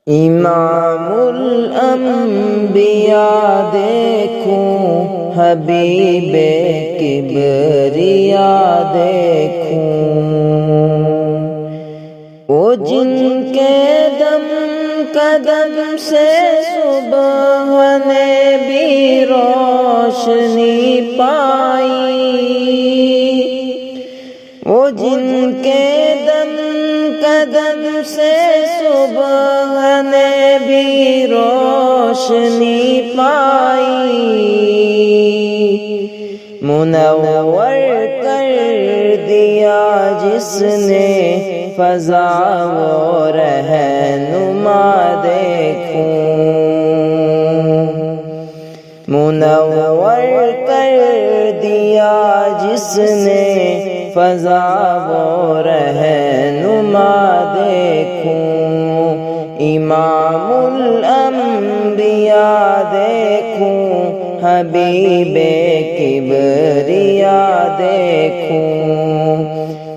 امام الانبیاء دیکھوں، حبیب کبریا دیکھوں، وہ جن کے دم قدم سے صبح نے بھی روشنی پائی، وہ جن کے دم قدم سے صبح نے بھی روشنی پائی، منور کر دیا جس نے فضا وہ رہنما دیکھوں، منور کر دیا جس نے فضا وہ رہنما دیکھوں، امام الانبیاء دیکھوں، حبیب کبریا دیکھوں،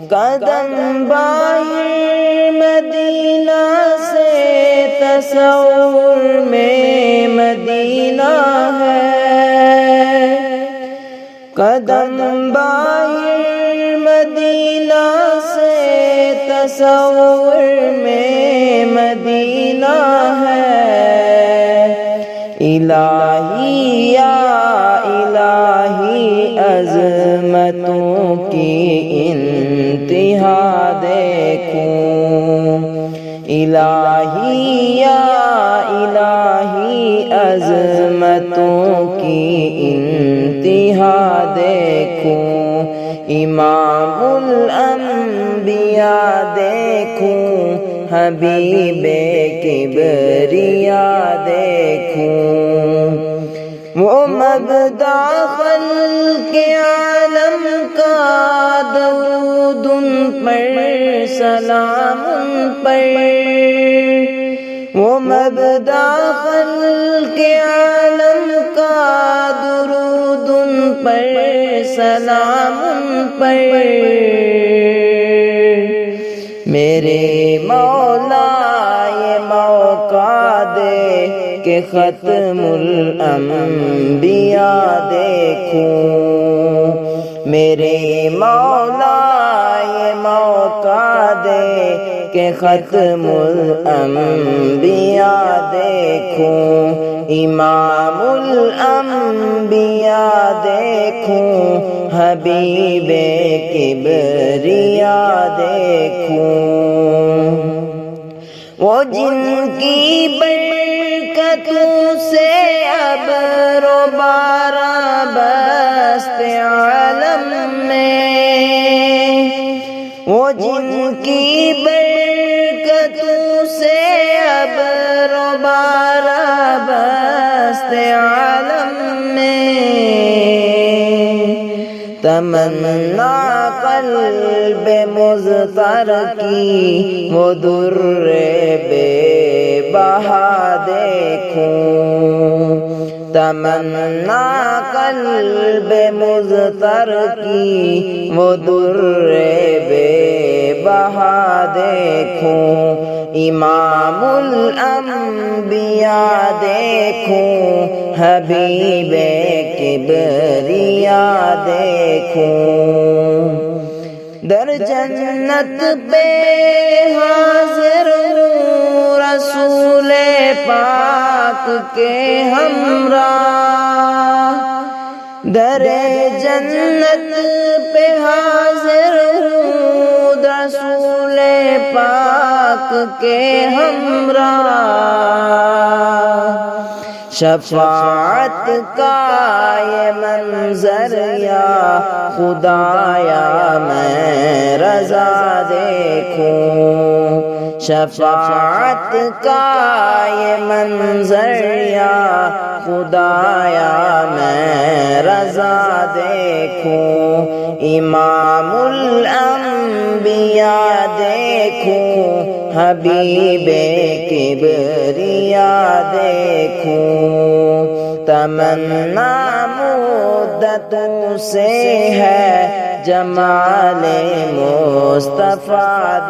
قدم باہر مدینہ سے تصور میں مدینہ ہے، قدم باہر مدینہ سے تصور میں مدینہ ہے، الہی یا الہی عظمتوں کی انتہا دیکھوں، الہی یا الہی عظمتوں کی انتہا دیکھوں، امام الانبیاء دیکھوں، حبیب کبریا دیکھوں، وہ مبدأ خلق عالم کا، درود ان پر سلام ان پر، وہ مبدأ خلق عالم کا، درود ان پر سلام ان پر، میرے مولا یہ موقع دے کہ ختم الانبیاء دیکھوں، میرے مولا یہ موقع دے کہ ختم الانبیاء دیکھوں، امام الانبیاء دیکھوں، حبیب کبریا دیکھوں، وہ جن کی برکتوں سے ابر و باران بستے عالم میں، وہ جن کی برکتوں سے ابر و باران بستے عالم میں، تمنا قلب مضطر کی وہ در بے بہا دیکھوں، تمنا قلب مضطر کی وہ در بے بہا دیکھوں، امام الانبیاء دیکھوں، حبیب کبریا دیکھوں، در جنت پہ حاضر ہوں رسول پاک کے ہمراہ، در جنت پہ حاضر ہوں رسول پاک کے ہمراہ، شفاعت کا یہ منظر یا خدایا میں رضا دیکھوں، شفاعت کا یہ منظر یا خدایا میں رضا دیکھوں، امام الانبیاء دیکھوں، حبیب کبریا دیکھوں، تمنا مدتوں سے ہے جمال مصطفیٰ